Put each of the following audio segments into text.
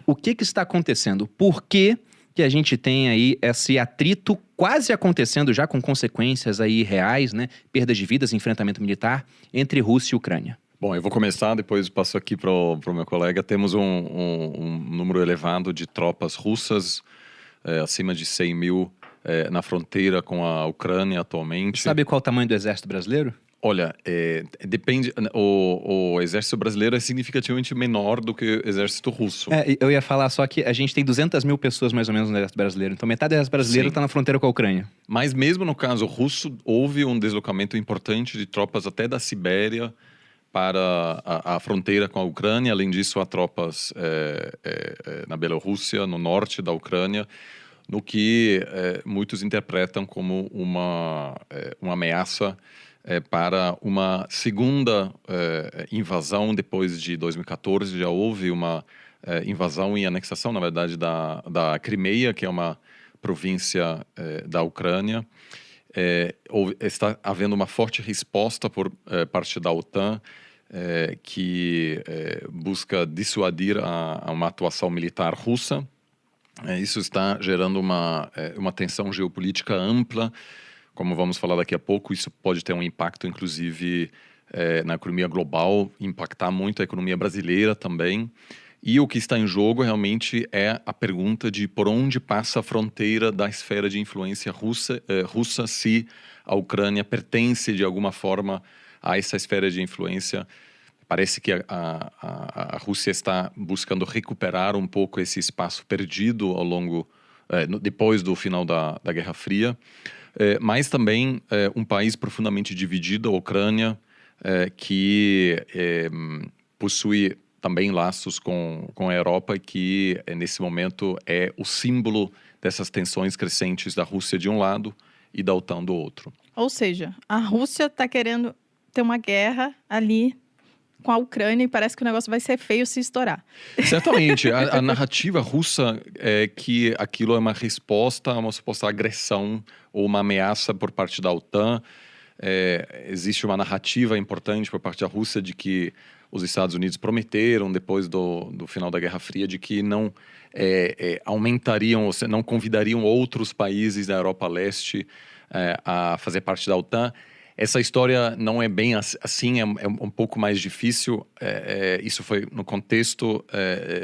O que está acontecendo? Por que a gente tem aí esse atrito quase acontecendo já com consequências aí reais, né? Perdas de vidas, enfrentamento militar entre Rússia e Ucrânia. Bom, eu vou começar, depois passo aqui para o meu colega. Temos um número elevado de tropas russas, acima de 100 mil na fronteira com a Ucrânia atualmente. Sabe qual é o tamanho do exército brasileiro? Olha, depende. O exército brasileiro é significativamente menor do que o exército russo. Eu ia falar só que a gente tem 200 mil pessoas mais ou menos no exército brasileiro. Então metade do exército brasileiro está na fronteira com a Ucrânia. Mas mesmo no caso russo, houve um deslocamento importante de tropas até da Sibéria para a fronteira com a Ucrânia. Além disso, há tropas na Bielorrússia, no norte da Ucrânia, no que muitos interpretam como uma ameaça para uma segunda invasão. Depois de 2014, já houve uma invasão e anexação, na verdade, da Crimeia, que é uma província da Ucrânia. Está havendo uma forte resposta por parte da OTAN, que busca dissuadir uma atuação militar russa. Isso está gerando uma tensão geopolítica ampla. Como vamos falar daqui a pouco, isso pode ter um impacto, inclusive, na economia global, impactar muito a economia brasileira também. E o que está em jogo realmente é a pergunta de por onde passa a fronteira da esfera de influência russa, se a Ucrânia pertence de alguma forma a essa esfera de influência. Parece que a Rússia está buscando recuperar um pouco esse espaço perdido ao longo, depois do final da Guerra Fria. Mas também um país profundamente dividido, a Ucrânia, que possui também laços com a Europa, que nesse momento é o símbolo dessas tensões crescentes da Rússia de um lado e da OTAN do outro. Ou seja, a Rússia está querendo ter uma guerra ali com a Ucrânia e parece que o negócio vai ser feio se estourar. Certamente. A narrativa russa é que aquilo é uma resposta a uma suposta agressão ou uma ameaça por parte da OTAN. Existe uma narrativa importante por parte da Rússia de que os Estados Unidos prometeram, depois do final da Guerra Fria, de que não aumentariam, ou não convidariam outros países da Europa Leste a fazer parte da OTAN. Essa história não é bem assim, é um pouco mais difícil. Isso foi no contexto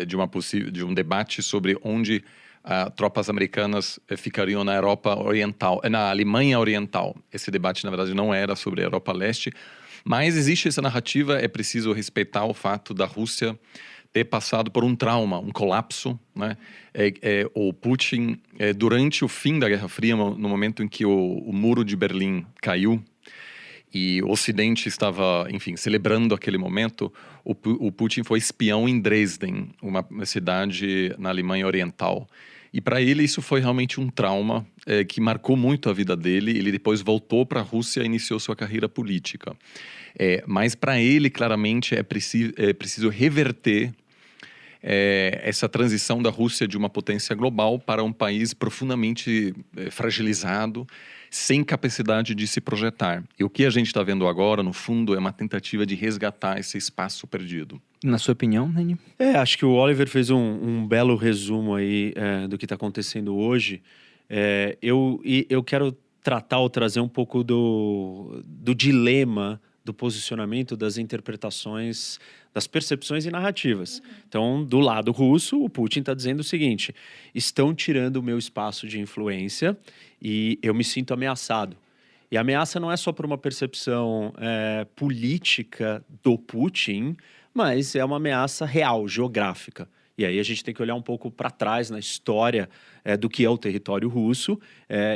de um debate sobre onde tropas americanas ficariam na Europa Oriental, na Alemanha Oriental. Esse debate, na verdade, não era sobre a Europa Leste, mas existe essa narrativa. É preciso respeitar o fato da Rússia ter passado por um trauma, um colapso, né? O Putin, durante o fim da Guerra Fria, no momento em que o muro de Berlim caiu, e o Ocidente estava, enfim, celebrando aquele momento, o Putin foi espião em Dresden, uma cidade na Alemanha Oriental. E para ele isso foi realmente um trauma que marcou muito a vida dele. Ele depois voltou para a Rússia e iniciou sua carreira política. Mas para ele, claramente, é preciso reverter essa transição da Rússia de uma potência global para um país profundamente fragilizado, sem capacidade de se projetar. E o que a gente está vendo agora, no fundo, é uma tentativa de resgatar esse espaço perdido. Na sua opinião, Reni? Acho que o Oliver fez um belo resumo aí do que está acontecendo hoje. Eu quero tratar ou trazer um pouco do dilema do posicionamento, das interpretações, das percepções e narrativas. Então, do lado russo, o Putin está dizendo o seguinte: estão tirando o meu espaço de influência e eu me sinto ameaçado. E a ameaça não é só por uma percepção política do Putin, mas é uma ameaça real, geográfica. E aí a gente tem que olhar um pouco para trás na história do que é o território russo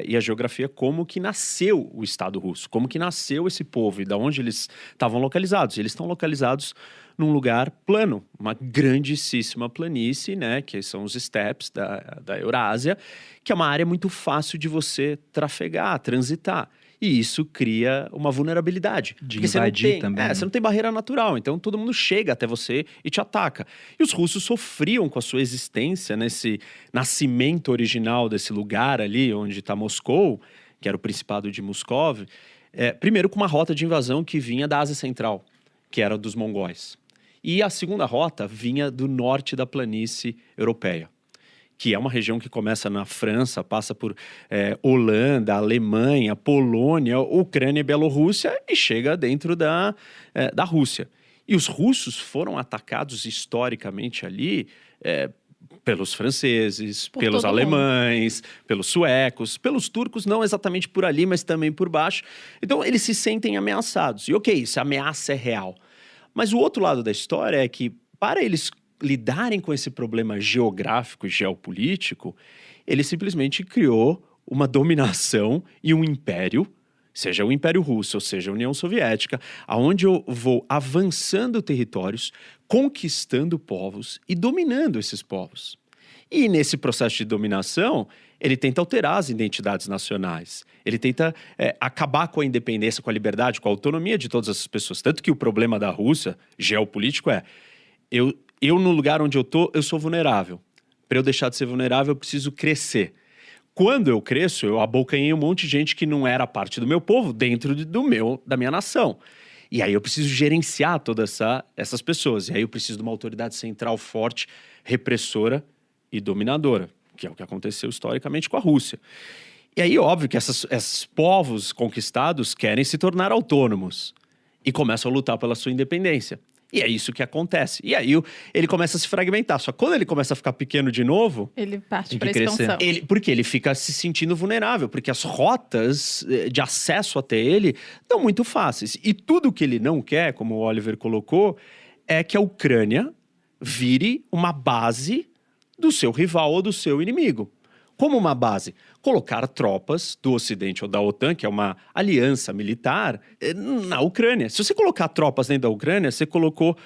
e a geografia, como que nasceu o Estado russo, como que nasceu esse povo e de onde eles estavam localizados. Eles estão localizados num lugar plano, uma grandíssima planície, né, que são os steppes da Eurásia, que é uma área muito fácil de você trafegar, transitar. E isso cria uma vulnerabilidade. De invadir também. Você não tem barreira natural, então todo mundo chega até você e te ataca. E os russos sofriam com a sua existência nesse nascimento original desse lugar ali, onde está Moscou, que era o Principado de Moscov, primeiro com uma rota de invasão que vinha da Ásia Central, que era dos mongóis. E a segunda rota vinha do norte da planície europeia, que é uma região que começa na França, passa por Holanda, Alemanha, Polônia, Ucrânia e Bielorrússia e chega dentro da Rússia. E os russos foram atacados historicamente ali pelos franceses, pelos alemães, pelos suecos, pelos turcos, não exatamente por ali, mas também por baixo. Então, eles se sentem ameaçados. E ok, essa ameaça é real. Mas o outro lado da história é que, para eles lidarem com esse problema geográfico e geopolítico, ele simplesmente criou uma dominação e um império, seja o Império Russo, ou seja a União Soviética, aonde eu vou avançando territórios, conquistando povos e dominando esses povos. E nesse processo de dominação, ele tenta alterar as identidades nacionais. Ele tenta acabar com a independência, com a liberdade, com a autonomia de todas essas pessoas. Tanto que o problema da Rússia, geopolítico, eu no lugar onde eu tô, eu sou vulnerável. Para eu deixar de ser vulnerável, eu preciso crescer. Quando eu cresço, eu abocanhei um monte de gente que não era parte do meu povo dentro da minha nação. E aí eu preciso gerenciar todas essas pessoas. E aí eu preciso de uma autoridade central forte, repressora e dominadora, que é o que aconteceu historicamente com a Rússia. E aí, óbvio que esses povos conquistados querem se tornar autônomos e começam a lutar pela sua independência. E é isso que acontece. E aí ele começa a se fragmentar. Só que quando ele começa a ficar pequeno de novo... Ele parte para a expansão. Porque ele fica se sentindo vulnerável. Porque as rotas de acesso até ele estão muito fáceis. E tudo que ele não quer, como o Oliver colocou, é que a Ucrânia vire uma base do seu rival ou do seu inimigo. Como uma base? Colocar tropas do Ocidente ou da OTAN, que é uma aliança militar, na Ucrânia. Se você colocar tropas dentro da Ucrânia, você colocou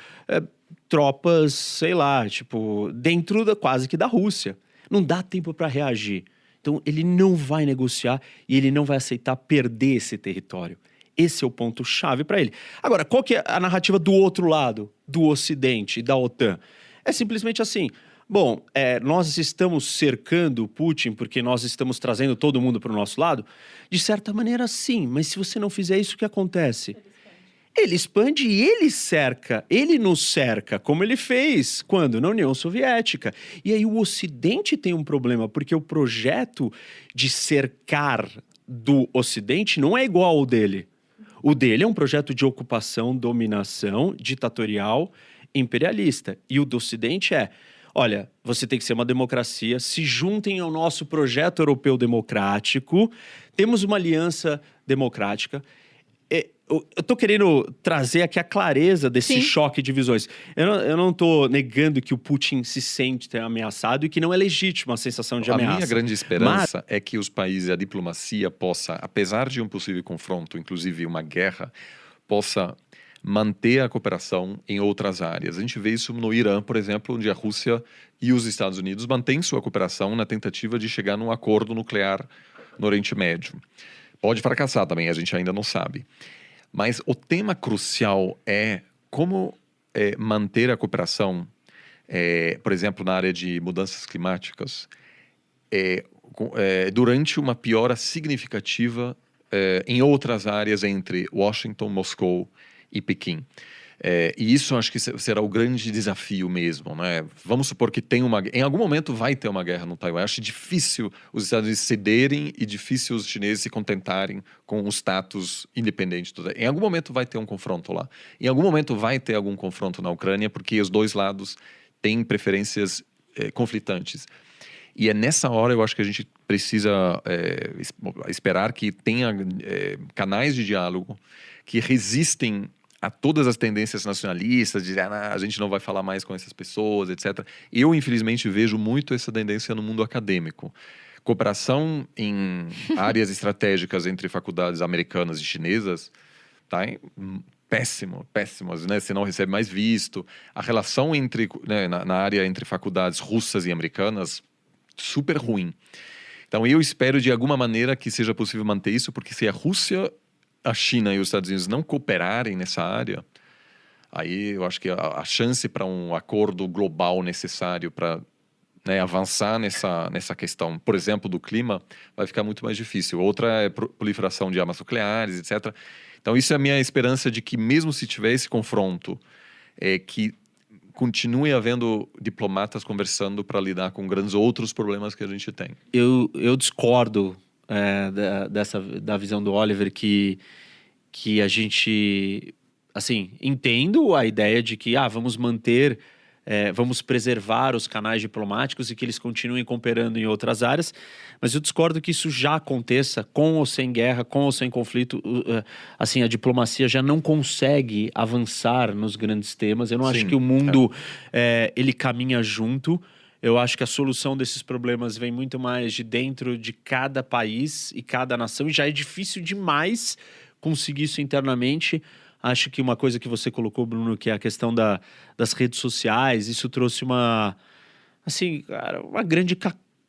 tropas, sei lá, dentro quase que da Rússia. Não dá tempo para reagir. Então, ele não vai negociar e ele não vai aceitar perder esse território. Esse é o ponto-chave para ele. Agora, qual que é a narrativa do outro lado, do Ocidente e da OTAN? É simplesmente assim... Bom, nós estamos cercando o Putin porque nós estamos trazendo todo mundo para o nosso lado? De certa maneira, sim. Mas se você não fizer isso, o que acontece? Ele expande e ele cerca. Ele nos cerca, como ele fez. Quando? Na União Soviética. E aí o Ocidente tem um problema, porque o projeto de cercar do Ocidente não é igual ao dele. O dele é um projeto de ocupação, dominação, ditatorial, imperialista. E o do Ocidente olha, você tem que ser uma democracia, se juntem ao nosso projeto europeu democrático, temos uma aliança democrática. Eu estou querendo trazer aqui a clareza desse choque de visões. Eu não estou negando que o Putin se sente ameaçado e que não é legítima a sensação de ameaça. A minha grande esperança é que os países, a diplomacia possa, apesar de um possível confronto, inclusive uma guerra, possa manter a cooperação em outras áreas. A gente vê isso no Irã, por exemplo, onde a Rússia e os Estados Unidos mantêm sua cooperação na tentativa de chegar num acordo nuclear no Oriente Médio. Pode fracassar também, a gente ainda não sabe. Mas o tema crucial é como manter a cooperação, por exemplo, na área de mudanças climáticas, durante uma piora significativa em outras áreas entre Washington, Moscou e Pequim. E isso acho que será o grande desafio mesmo, né? Vamos supor que em algum momento vai ter uma guerra no Taiwan. Acho difícil os Estados Unidos cederem e difícil os chineses se contentarem com o status independente. Em algum momento vai ter um confronto lá. Em algum momento vai ter algum confronto na Ucrânia, porque os dois lados têm preferências conflitantes. E é nessa hora eu acho que a gente precisa esperar que tenha canais de diálogo que resistem a todas as tendências nacionalistas, de a gente não vai falar mais com essas pessoas, etc. Eu, infelizmente, vejo muito essa tendência no mundo acadêmico. Cooperação em áreas estratégicas entre faculdades americanas e chinesas está péssimo, né? Você não recebe mais visto. A relação na área entre faculdades russas e americanas, super ruim. Então, eu espero, de alguma maneira, que seja possível manter isso, porque se a Rússia, a China e os Estados Unidos não cooperarem nessa área, aí eu acho que a chance para um acordo global necessário para avançar nessa questão, por exemplo, do clima, vai ficar muito mais difícil. Outra é proliferação de armas nucleares, etc. Então, isso é a minha esperança de que, mesmo se tiver esse confronto, que continue havendo diplomatas conversando para lidar com grandes outros problemas que a gente tem. Eu discordo da visão do Oliver que a gente, assim, entendo a ideia de que vamos manter, vamos preservar os canais diplomáticos e que eles continuem cooperando em outras áreas, mas eu discordo que isso já aconteça com ou sem guerra, com ou sem conflito. Assim, a diplomacia já não consegue avançar nos grandes temas. Eu não acho que o mundo ele caminha junto. Eu acho que a solução desses problemas vem muito mais de dentro de cada país e cada nação, e já é difícil demais conseguir isso internamente. Acho que uma coisa que você colocou, Bruno, que é a questão das redes sociais, isso trouxe uma grande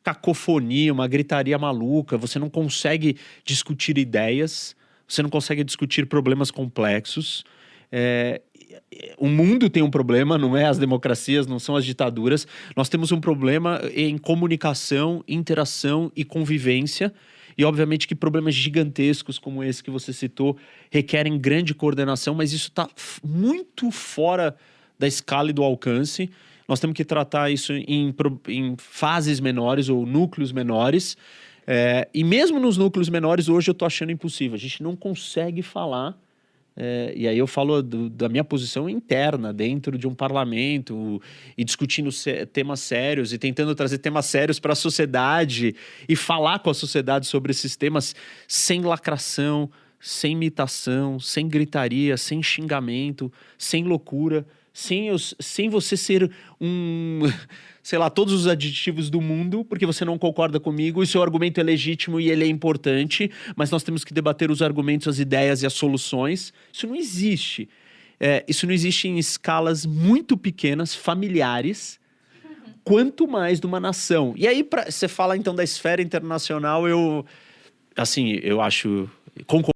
cacofonia, uma gritaria maluca. Você não consegue discutir ideias, você não consegue discutir problemas complexos. O mundo tem um problema, não é as democracias, não são as ditaduras. Nós temos um problema em comunicação, interação e convivência. E, obviamente, que problemas gigantescos como esse que você citou requerem grande coordenação, mas isso está muito fora da escala e do alcance. Nós temos que tratar isso em fases menores ou núcleos menores. E mesmo nos núcleos menores, hoje eu estou achando impossível. A gente não consegue falar. E aí eu falo da minha posição interna dentro de um parlamento e discutindo temas sérios e tentando trazer temas sérios para a sociedade e falar com a sociedade sobre esses temas sem lacração, sem imitação, sem gritaria, sem xingamento, sem loucura, sem você ser sei lá, todos os adjetivos do mundo, porque você não concorda comigo, e seu argumento é legítimo e ele é importante, mas nós temos que debater os argumentos, as ideias e as soluções. Isso não existe. Isso não existe em escalas muito pequenas, familiares, quanto mais de uma nação. E aí, você fala então da esfera internacional, eu acho... Concordo.